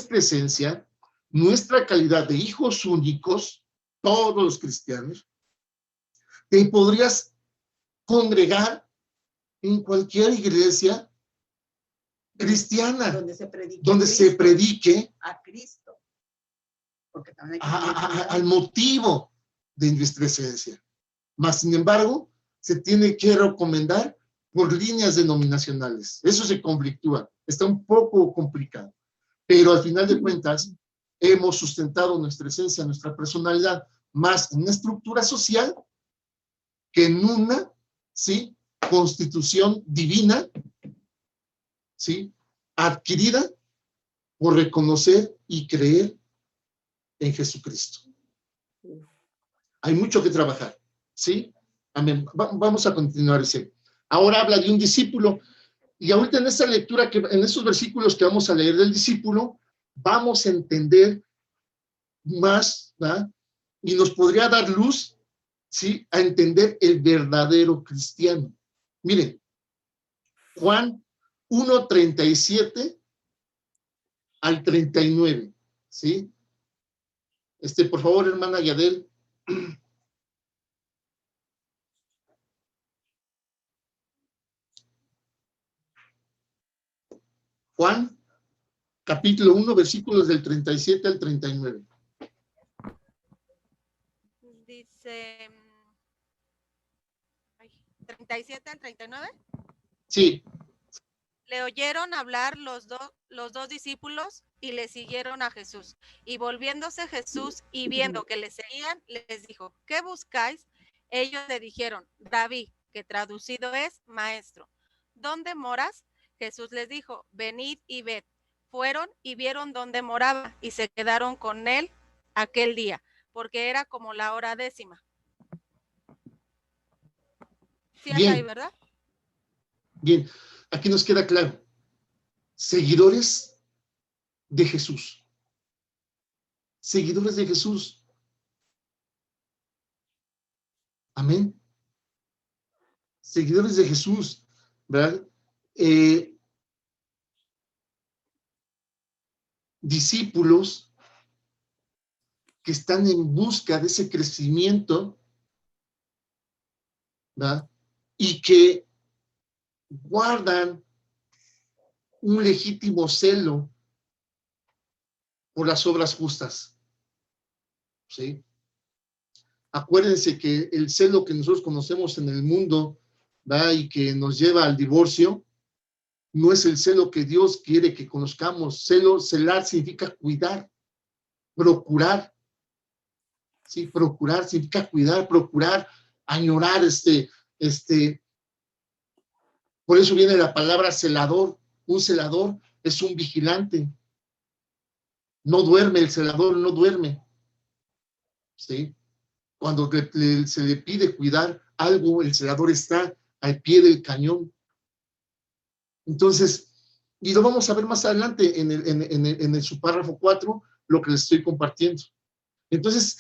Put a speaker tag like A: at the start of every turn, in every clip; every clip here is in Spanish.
A: esencia, nuestra calidad de hijos únicos, todos los cristianos, te podrías congregar en cualquier iglesia cristiana donde se predique
B: a Cristo, porque también
A: al motivo de nuestra esencia. Mas, sin embargo, se tiene que recomendar por líneas denominacionales. Eso se conflictúa, está un poco complicado. Pero al final de cuentas, hemos sustentado nuestra esencia, nuestra personalidad, más en una estructura social que en una, ¿sí?, constitución divina, ¿sí?, adquirida por reconocer y creer en Jesucristo. Hay mucho que trabajar, ¿sí? Amén. Vamos a continuar ese. Ahora habla de un discípulo, y ahorita en esta lectura, en estos versículos que vamos a leer del discípulo, vamos a entender más, ¿verdad? Y nos podría dar luz, ¿sí?, a entender el verdadero cristiano. Miren, Juan 1:37 al 39, ¿sí? Por favor, hermana Yadel. Juan, capítulo 1, versículos del 37 al 39.
C: Dice 37 al 39.
A: Sí.
C: Le oyeron hablar los dos discípulos y le siguieron a Jesús. Y volviéndose Jesús y viendo que le seguían, les dijo: ¿qué buscáis? Ellos le dijeron: Rabí, que traducido es maestro. ¿Dónde moras? Jesús les dijo: venid y ved. Fueron y vieron dónde moraba y se quedaron con él aquel día, porque era como la hora 10:00. ¿Sí hasta ahí, verdad?
A: Bien, aquí nos queda claro. Seguidores de Jesús. Seguidores de Jesús. Amén. Seguidores de Jesús, ¿verdad? Discípulos que están en busca de ese crecimiento, ¿verdad? Y que guardan un legítimo celo por las obras justas, ¿sí? Acuérdense que el celo que nosotros conocemos en el mundo, ¿verdad?, y que nos lleva al divorcio, no es el celo que Dios quiere que conozcamos. Celar significa cuidar, procurar, ¿sí? Procurar significa cuidar, procurar, añorar, por eso viene la palabra celador. Un celador es un vigilante. No duerme, el celador no duerme, ¿sí? Cuando se le pide cuidar algo, el celador está al pie del cañón. Entonces, y lo vamos a ver más adelante en su párrafo 4, lo que les estoy compartiendo. Entonces,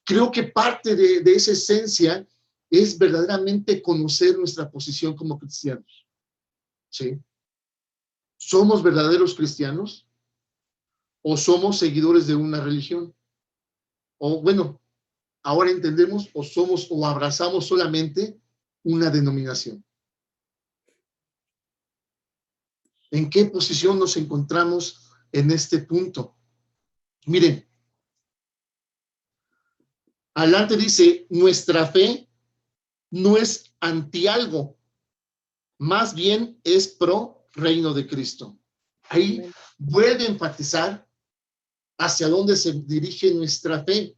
A: creo que parte de esa esencia es verdaderamente conocer nuestra posición como cristianos, ¿sí? ¿Somos verdaderos cristianos o somos seguidores de una religión? O bueno, ahora entendemos, o abrazamos solamente una denominación. ¿En qué posición nos encontramos en este punto? Miren, adelante dice: nuestra fe no es anti algo, más bien es pro reino de Cristo. Ahí vuelve a enfatizar hacia dónde se dirige nuestra fe.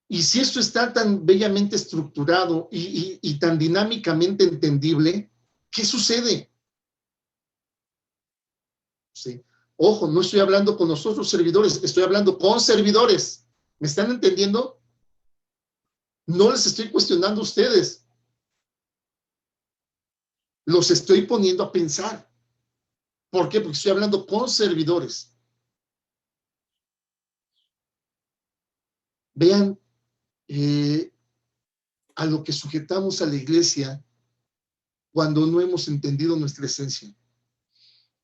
A: Y si esto está tan bellamente estructurado y tan dinámicamente entendible, ¿qué sucede? ¿Sí? Ojo, no estoy hablando con nosotros servidores, estoy hablando con servidores. ¿Me están entendiendo? No les estoy cuestionando a ustedes. Los estoy poniendo a pensar. ¿Por qué? Porque estoy hablando con servidores. Vean a lo que sujetamos a la iglesia cuando no hemos entendido nuestra esencia.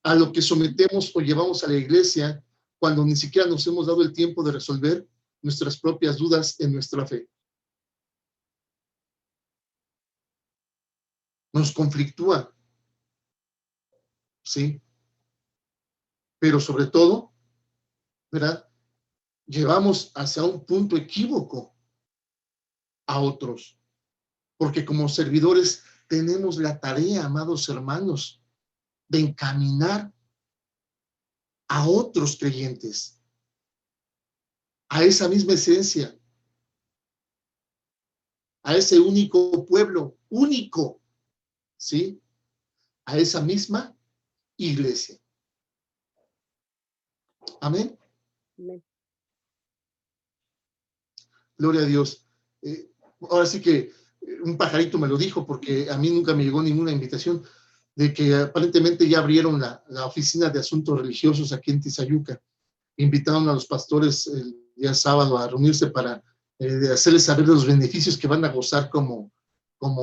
A: a lo que sometemos o llevamos a la iglesia cuando ni siquiera nos hemos dado el tiempo de resolver nuestras propias dudas en nuestra fe. Nos conflictúa, ¿sí? Pero sobre todo, ¿verdad? Llevamos hacia un punto equívoco a otros, porque como servidores tenemos la tarea, amados hermanos, de encaminar a otros creyentes a esa misma esencia, a ese único pueblo, único, ¿sí? A esa misma iglesia. Amén.
D: Amén.
A: Gloria a Dios. Ahora sí que un pajarito me lo dijo, porque a mí nunca me llegó ninguna invitación, de que aparentemente ya abrieron la oficina de asuntos religiosos aquí en Tizayuca. Invitaron a los pastores el día sábado a reunirse para hacerles saber los beneficios que van a gozar como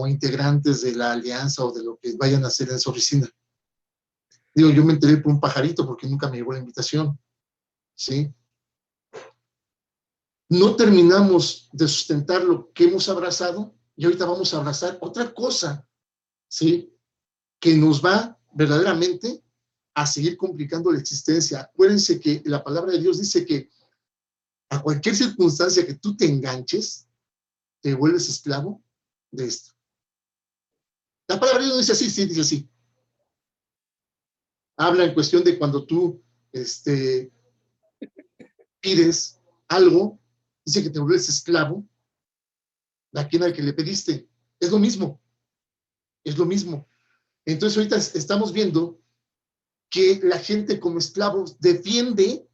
A: integrantes de la alianza o de lo que vayan a hacer en esa oficina. Digo, yo me enteré por un pajarito porque nunca me llegó la invitación, ¿sí? No terminamos de sustentar lo que hemos abrazado y ahorita vamos a abrazar otra cosa, ¿sí? Que nos va verdaderamente a seguir complicando la existencia. Acuérdense que la palabra de Dios dice que a cualquier circunstancia que tú te enganches, te vuelves esclavo de esto. La palabra de Dios dice así, sí, dice así. Habla en cuestión de cuando tú pides algo, dice que te vuelves esclavo de a quien al que le pediste. Es lo mismo. Es lo mismo. Entonces ahorita estamos viendo que la gente como esclavos defiende,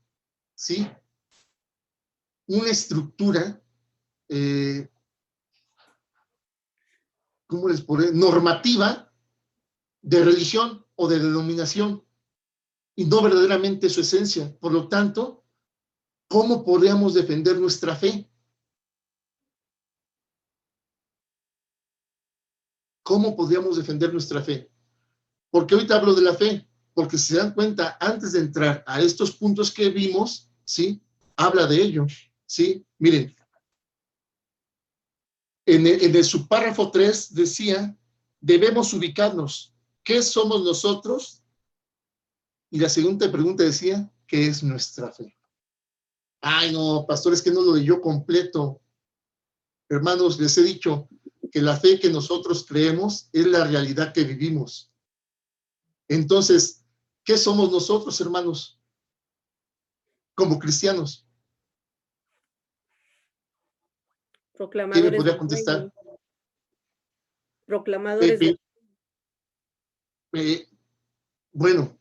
A: ¿sí?, una estructura, ¿cómo les pone? Normativa de religión o de denominación, y no verdaderamente su esencia. Por lo tanto, ¿cómo podríamos defender nuestra fe? ¿Cómo podríamos defender nuestra fe? Porque ahorita hablo de la fe, porque si se dan cuenta, antes de entrar a estos puntos que vimos, ¿sí?, habla de ello, ¿sí? Miren, en el subpárrafo 3 decía, debemos ubicarnos. ¿Qué somos nosotros? Y la segunda pregunta decía, ¿qué es nuestra fe? Ay, no, pastor, es que no lo leyó completo. Hermanos, les he dicho que la fe que nosotros creemos es la realidad que vivimos. Entonces, ¿qué somos nosotros, hermanos? Como cristianos. ¿Quién me podría contestar?
D: Proclamadores de...
A: Bueno,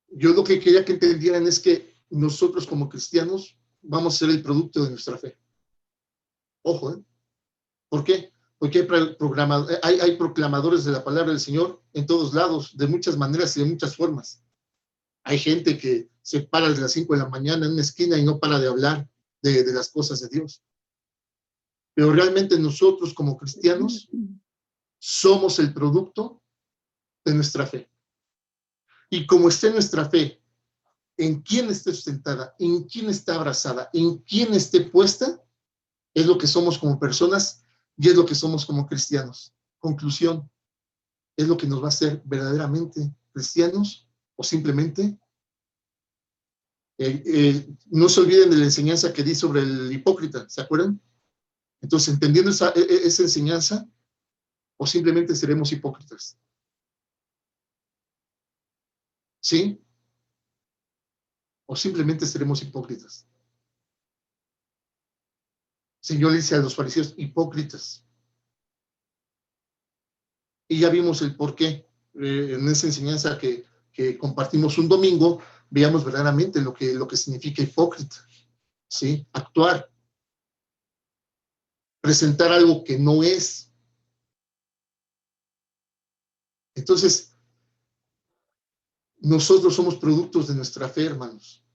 A: yo lo que quería que entendieran es que nosotros como cristianos vamos a ser el producto de nuestra fe. Ojo, ¿eh? ¿Por qué? Porque hay proclamadores de la palabra del Señor en todos lados, de muchas maneras y de muchas formas. Hay gente que se para desde las 5 de la mañana en una esquina y no para de hablar de las cosas de Dios. Pero realmente nosotros como cristianos somos el producto de nuestra fe. Y como esté nuestra fe, en quién esté sustentada, en quién está abrazada, en quién esté puesta, es lo que somos como personas y es lo que somos como cristianos. Conclusión, es lo que nos va a hacer verdaderamente cristianos o simplemente no se olviden de la enseñanza que di sobre el hipócrita, ¿se acuerdan? Entonces, entendiendo esa enseñanza, o simplemente seremos hipócritas. ¿Sí? O simplemente seremos hipócritas. El Señor dice a los fariseos, hipócritas. Y ya vimos el porqué en esa enseñanza que compartimos un domingo, veamos verdaderamente lo que significa hipócrita. ¿Sí? Actuar. Presentar algo que no es. Entonces, nosotros somos productos de nuestra fe, hermanos.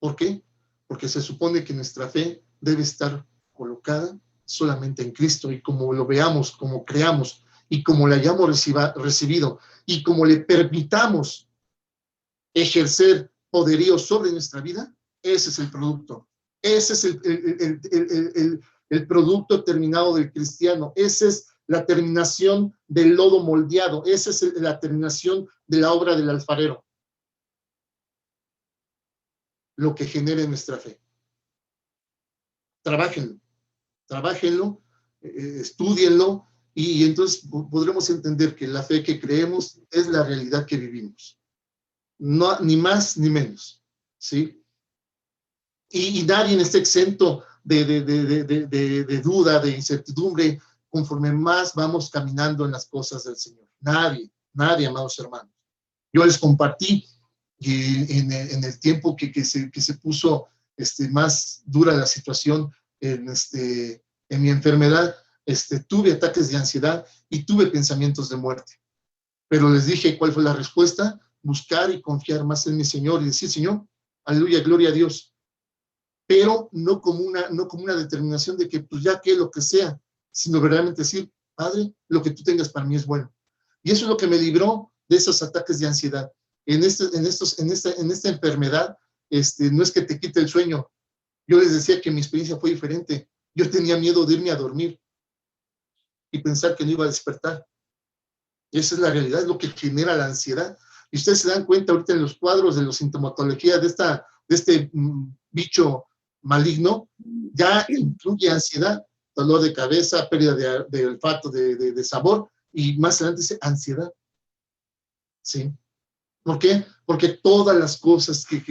A: ¿Por qué? Porque se supone que nuestra fe debe estar colocada solamente en Cristo, y como lo veamos, como creamos y como la hayamos recibido, y como le permitamos ejercer poderío sobre nuestra vida, ese es el producto. Ese es el producto terminado del cristiano. Esa es la terminación del lodo moldeado. Esa es la terminación de la obra del alfarero. Lo que genere nuestra fe. Trabajenlo, estúdienlo, y entonces podremos entender que la fe que creemos es la realidad que vivimos. No, ni más ni menos, ¿sí? Y nadie está exento de duda, de incertidumbre, conforme más vamos caminando en las cosas del Señor. Nadie, amados hermanos. Yo les compartí en el tiempo que se puso más dura la situación en mi enfermedad, tuve ataques de ansiedad y tuve pensamientos de muerte. Pero les dije cuál fue la respuesta: buscar y confiar más en mi Señor y decir: Señor, aleluya, gloria a Dios. Pero no como una determinación de que pues ya que lo que sea, sino verdaderamente decir: Padre, lo que tú tengas para mí es bueno. Y eso es lo que me libró de esos ataques de ansiedad. En esta enfermedad, no es que te quite el sueño. Yo les decía que mi experiencia fue diferente. Yo tenía miedo de irme a dormir y pensar que no iba a despertar. Esa es la realidad, es lo que genera la ansiedad. Y ustedes se dan cuenta ahorita en los cuadros de la sintomatología de este bicho maligno, ya incluye ansiedad, dolor de cabeza, pérdida de olfato, de sabor, y más adelante dice ansiedad. ¿Sí? ¿Por qué? Porque todas las cosas que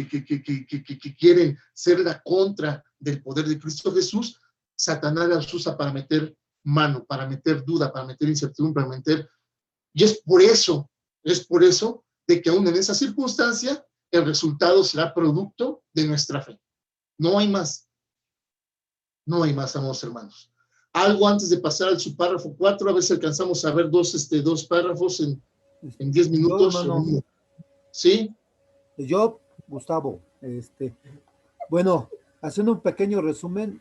A: quieren ser la contra del poder de Cristo Jesús, Satanás las usa para meter mano, para meter duda, para meter incertidumbre, para meter... Y es por eso de que aún en esa circunstancia, el resultado será producto de nuestra fe. No hay más. No hay más, amados hermanos. Algo antes de pasar al subpárrafo 4, a ver si alcanzamos a ver dos párrafos en 10 minutos.
D: Yo, hermano,
A: ¿sí?
D: yo, Gustavo, bueno, haciendo un pequeño resumen,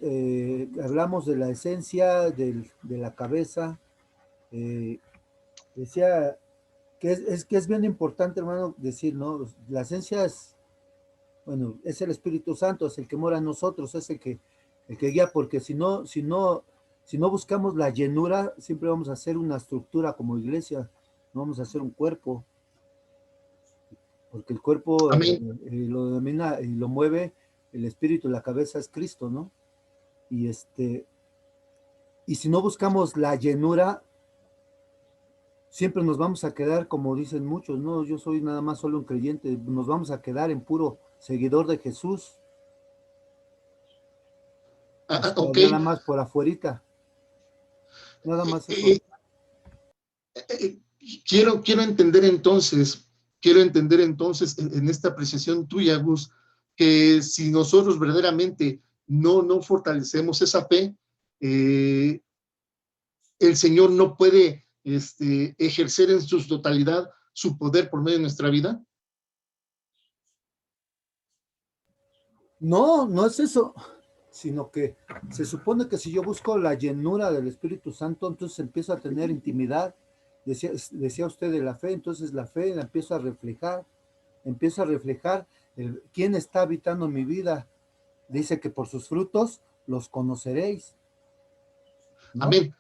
D: hablamos de la esencia de la cabeza. Decía que es bien importante, hermano, decir, ¿no? La esencia es, bueno, es el Espíritu Santo, es el que mora en nosotros, es el que guía, porque si no buscamos la llenura, siempre vamos a hacer una estructura como iglesia, no vamos a hacer un cuerpo, porque el cuerpo lo domina y lo mueve el espíritu, la cabeza es Cristo, ¿no? Y si no buscamos la llenura, siempre nos vamos a quedar, como dicen muchos, no, yo soy nada más solo un creyente, nos vamos a quedar en puro seguidor de Jesús. Okay. Nada más por afuerita. Nada más eso.
A: Quiero entender entonces en esta apreciación tuya, Gus, que si nosotros verdaderamente no fortalecemos esa fe, el Señor no puede ejercer en su totalidad su poder por medio de nuestra vida.
D: No es eso, sino que se supone que si yo busco la llenura del Espíritu Santo, entonces empiezo a tener intimidad. Decía usted de la fe, entonces la fe la empiezo a reflejar quién está habitando mi vida. Dice que por sus frutos los conoceréis, ¿no?
A: Amén.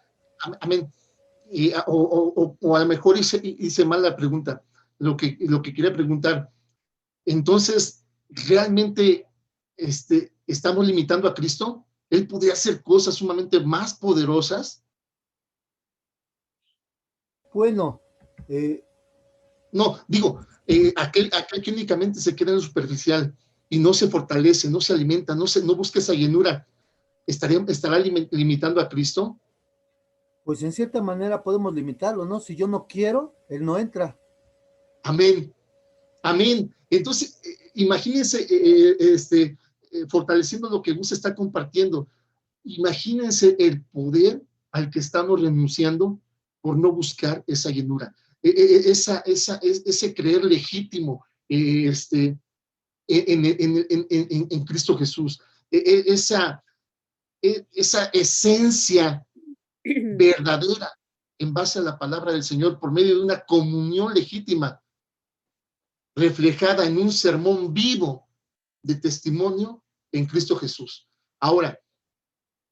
A: O a lo mejor hice mal la pregunta. Lo que quería preguntar, entonces, ¿realmente estamos limitando a Cristo? ¿Él podría hacer cosas sumamente más poderosas?
D: Bueno,
A: no, digo, aquel que únicamente se queda en lo superficial y no se fortalece, no se alimenta, no busca esa llenura, ¿estará limitando a Cristo?
D: Pues en cierta manera podemos limitarlo, ¿no? Si yo no quiero, Él no entra.
A: Amén. Entonces, imagínense, fortaleciendo lo que Gus está compartiendo, imagínense el poder al que estamos renunciando por no buscar esa llenura, ese creer legítimo en Cristo Jesús, esa esencia verdadera en base a la palabra del Señor por medio de una comunión legítima, reflejada en un sermón vivo de testimonio en Cristo Jesús. Ahora,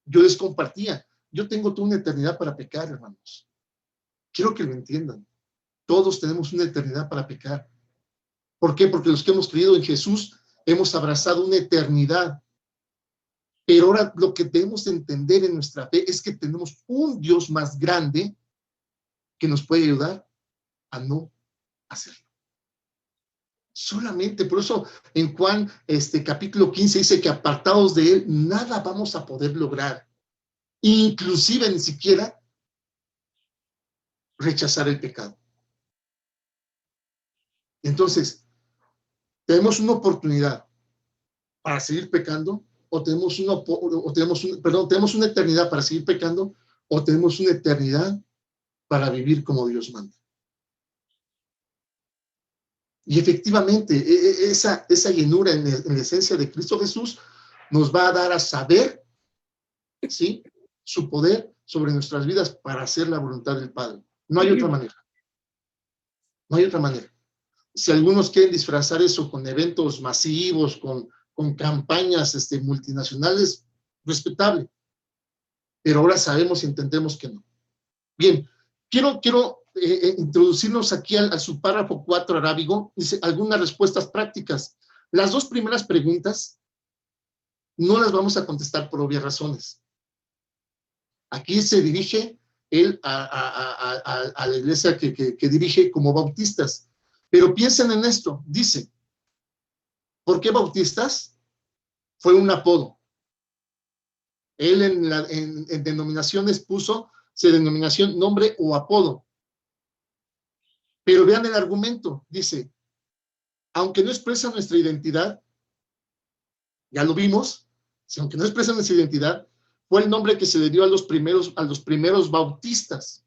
A: yo les compartía, yo tengo toda una eternidad para pecar, hermanos. Quiero que lo entiendan. Todos tenemos una eternidad para pecar. ¿Por qué? Porque los que hemos creído en Jesús hemos abrazado una eternidad. Pero ahora lo que debemos entender en nuestra fe es que tenemos un Dios más grande que nos puede ayudar a no hacerlo. Solamente, por eso en Juan capítulo 15 dice que apartados de Él, nada vamos a poder lograr. Inclusive ni siquiera rechazar el pecado. Entonces, tenemos una oportunidad para seguir pecando, o tenemos una eternidad para seguir pecando, o tenemos una eternidad para vivir como Dios manda. Y efectivamente, esa llenura en la esencia de Cristo Jesús nos va a dar a saber, ¿sí?, su poder sobre nuestras vidas para hacer la voluntad del Padre. No hay otra manera. No hay otra manera. Si algunos quieren disfrazar eso con eventos masivos, con campañas multinacionales, respetable. Pero ahora sabemos y entendemos que no. Bien, quiero introducirnos aquí al subpárrafo 4 arábigo. Dice, algunas respuestas prácticas. Las dos primeras preguntas no las vamos a contestar por obvias razones. Aquí se dirige él a la iglesia que dirige como bautistas. Pero piensen en esto. Dice, ¿por qué bautistas? Fue un apodo. Él en denominaciones puso denominación, nombre o apodo. Pero vean el argumento. Dice, aunque no expresa nuestra identidad, ya lo vimos, aunque no expresa nuestra identidad, fue el nombre que se le dio a los primeros bautistas.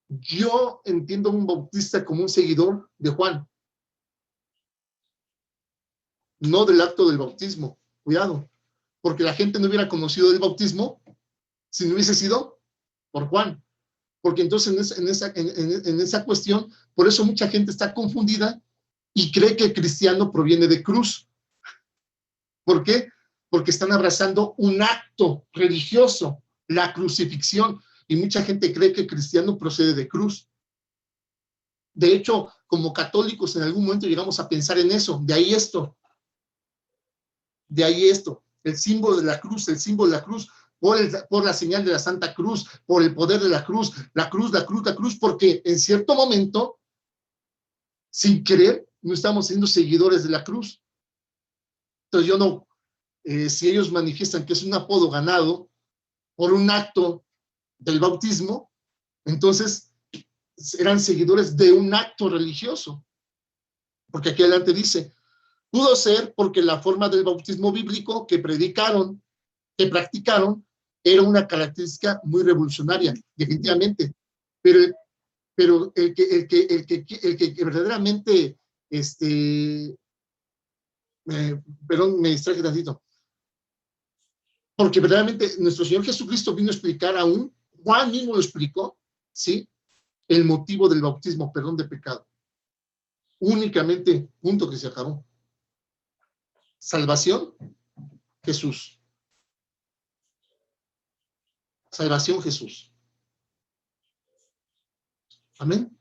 A: Yo entiendo a un bautista como un seguidor de Juan, no del acto del bautismo. Cuidado, porque la gente no hubiera conocido el bautismo si no hubiese sido por Juan. Porque entonces en esa cuestión, por eso mucha gente está confundida y cree que cristiano proviene de cruz. ¿Por qué? Porque están abrazando un acto religioso, la crucifixión, y mucha gente cree que cristiano procede de cruz. De hecho, como católicos en algún momento llegamos a pensar en eso, de ahí esto, el símbolo de la cruz, por la señal de la Santa Cruz, por el poder de la cruz, porque en cierto momento, sin querer, no estamos siendo seguidores de la cruz. Entonces yo no, si ellos manifiestan que es un apodo ganado por un acto del bautismo, entonces eran seguidores de un acto religioso. Porque aquí adelante dice, pudo ser porque la forma del bautismo bíblico que practicaron, era una característica muy revolucionaria, definitivamente. Pero el que verdaderamente, perdón, me distraje tantito. Porque verdaderamente nuestro Señor Jesucristo vino a explicar aún, Juan mismo lo explicó, ¿sí?, el motivo del bautismo, perdón de pecado. Únicamente, punto, que se acabó. Salvación, Jesús. Salvación, Jesús. Amén.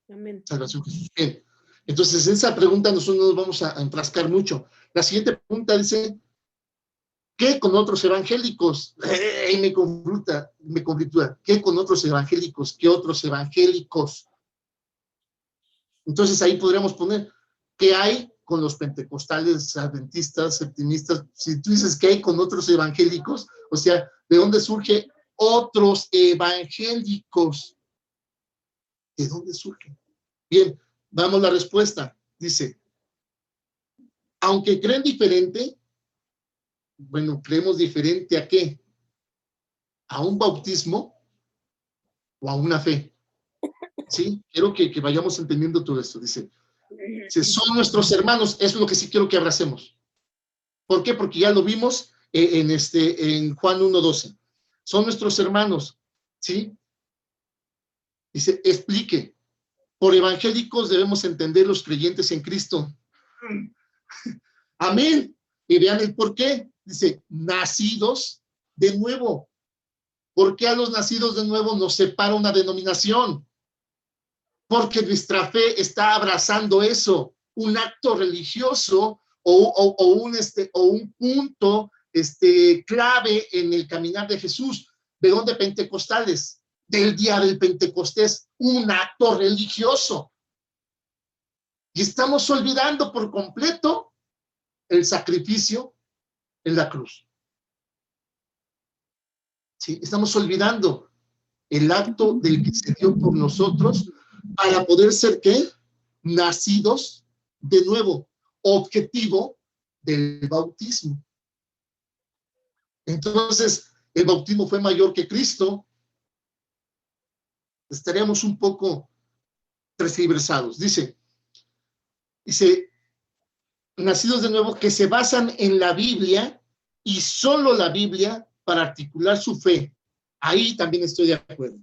E: Amén.
A: Salvación, Jesús. Bien. Entonces, en esa pregunta nosotros no nos vamos a enfrascar mucho. La siguiente pregunta dice, ¿qué con otros evangélicos? Me conflictúa. ¿Qué con otros evangélicos? ¿Qué otros evangélicos? Entonces ahí podríamos poner, ¿qué hay con los pentecostales, adventistas, septimistas? Si tú dices, ¿qué hay con otros evangélicos? O sea, ¿de dónde surge otros evangélicos? ¿De dónde surgen? Bien, damos la respuesta. Dice, aunque creen diferente, bueno, creemos diferente ¿a qué? ¿A un bautismo o a una fe? ¿Sí? Quiero que vayamos entendiendo todo esto. Dice, si son nuestros hermanos, eso es lo que sí quiero que abracemos. ¿Por qué? Porque ya lo vimos en Juan 1:12. Son nuestros hermanos, ¿sí? Dice, explique. Por evangélicos debemos entender los creyentes en Cristo. Amén. Y vean el por qué. Dice, nacidos de nuevo. ¿Por qué a los nacidos de nuevo nos separa una denominación? Porque nuestra fe está abrazando eso, un acto religioso o un punto clave en el caminar de Jesús. ¿De dónde? Pentecostales, del día del Pentecostés, un acto religioso. Y estamos olvidando por completo el sacrificio en la cruz. ¿Sí? Estamos olvidando el acto del que se dio por nosotros para poder ser, ¿qué? Nacidos de nuevo. Objetivo del bautismo. Entonces, el bautismo fue mayor que Cristo. Estaríamos un poco transversados. Dice, nacidos de nuevo que se basan en la Biblia y solo la Biblia para articular su fe. Ahí también estoy de acuerdo.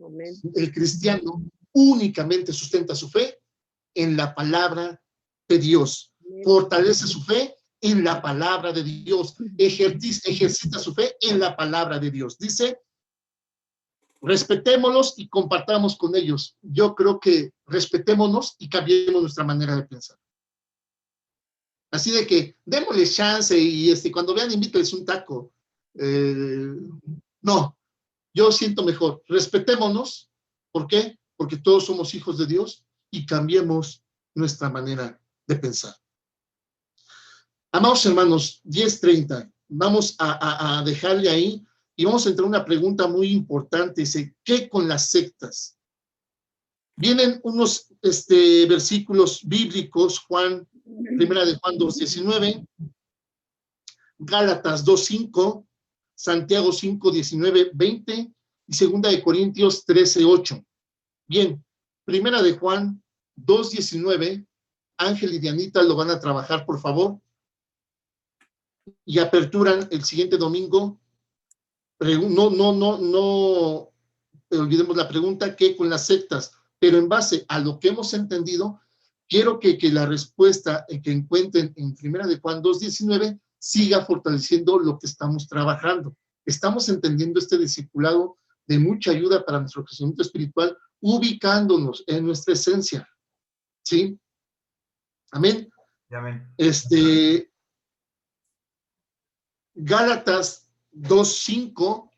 B: Amén.
A: El cristiano únicamente sustenta su fe en la palabra de Dios. Fortalece su fe en la palabra de Dios. Ejercita su fe en la palabra de Dios. Dice, respetémoslos y compartamos con ellos. Yo creo que respetémonos y cambiemos nuestra manera de pensar. Así de que démosles chance y cuando vean, invítenles un taco. No, yo siento mejor. Respetémonos. ¿Por qué? Porque todos somos hijos de Dios y cambiemos nuestra manera de pensar. Amados hermanos, 10:30. Vamos a dejarle ahí y vamos a entrar a una pregunta muy importante. Dice, ¿qué con las sectas? Vienen unos versículos bíblicos, Primera de Juan 2:19, Gálatas 2:5, Santiago 5:19-20 y Segunda de Corintios 13:8. Bien, Primera de Juan 2:19, Ángel y Dianita lo van a trabajar, por favor. Y aperturan el siguiente domingo. No olvidemos la pregunta, ¿qué con las sectas? Pero en base a lo que hemos entendido, quiero que la respuesta que encuentren en Primera de Juan 2:19 siga fortaleciendo lo que estamos trabajando. Estamos entendiendo este discipulado de mucha ayuda para nuestro crecimiento espiritual, ubicándonos en nuestra esencia. ¿Sí? Amén.
E: Amén.
A: Gálatas 2:5,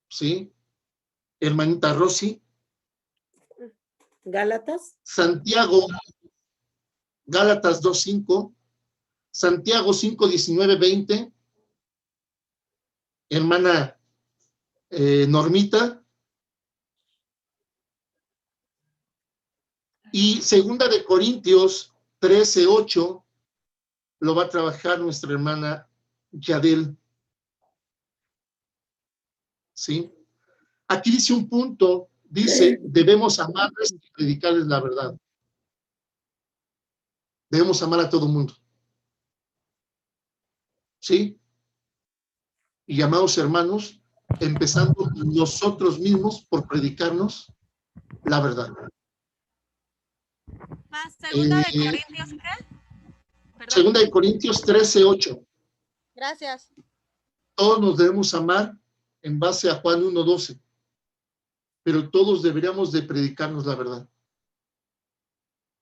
A: ¿sí? Hermanita Rosy.
B: Gálatas.
A: Santiago, Gálatas 2:5, Santiago 5:19-20, hermana Normita, y Segunda de Corintios 13:8 lo va a trabajar nuestra hermana Yadel. ¿Sí? Aquí dice un punto, dice, debemos amarles y predicarles la verdad. Debemos amar a todo mundo. ¿Sí? Y amados hermanos, empezando nosotros mismos por predicarnos la verdad.
C: Más Segunda de Corintios, ¿qué? Perdón.
A: Segunda de Corintios 13:8.
C: Gracias.
A: Todos nos debemos amar en base a Juan 1:12. Pero todos deberíamos de predicarnos la verdad.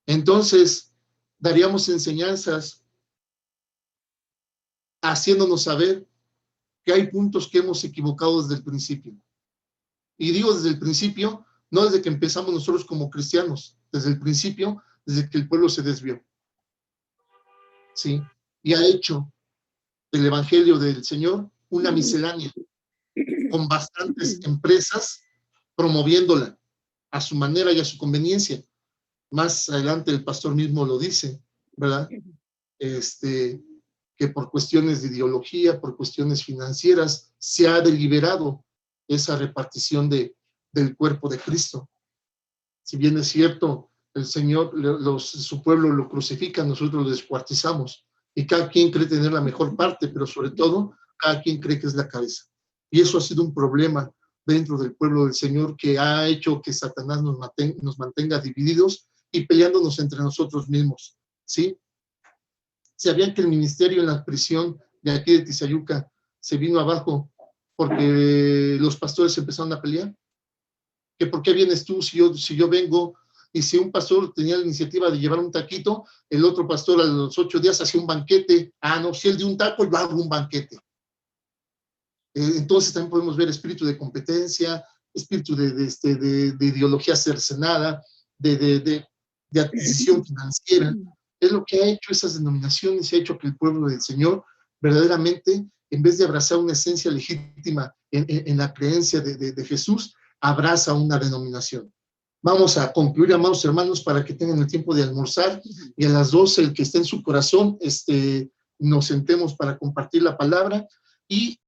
A: Entonces, daríamos enseñanzas haciéndonos saber que hay puntos que hemos equivocado desde el principio. Y digo desde el principio, no desde que empezamos nosotros como cristianos, desde el principio, desde que el pueblo se desvió. ¿Sí? Y ha hecho del Evangelio del Señor una miscelánea, con bastantes empresas promoviéndola a su manera y a su conveniencia. Más adelante el pastor mismo lo dice, ¿verdad? Que por cuestiones de ideología, por cuestiones financieras, se ha deliberado esa repartición del cuerpo de Cristo. Si bien es cierto, el Señor, su pueblo lo crucifica, nosotros lo descuartizamos, y cada quien cree tener la mejor parte, pero sobre todo, cada quien cree que es la cabeza. Y eso ha sido un problema dentro del pueblo del Señor que ha hecho que Satanás nos mantenga divididos y peleándonos entre nosotros mismos, ¿sí? ¿Sabían que el ministerio en la prisión de aquí de Tizayuca se vino abajo porque los pastores empezaron a pelear? ¿Que por qué vienes tú si yo vengo? Y si un pastor tenía la iniciativa de llevar un taquito, el otro pastor a los 8 días hacía un banquete. Ah, no, si él dio un taco, yo hago un banquete. Entonces también podemos ver espíritu de competencia, espíritu de ideología cercenada, de adquisición financiera. Es lo que ha hecho esas denominaciones y ha hecho que el pueblo del Señor verdaderamente, en vez de abrazar una esencia legítima en la creencia de Jesús, abraza una denominación. Vamos a concluir, amados hermanos, para que tengan el tiempo de almorzar, y a las 12, el que esté en su corazón, nos sentemos para compartir la palabra, y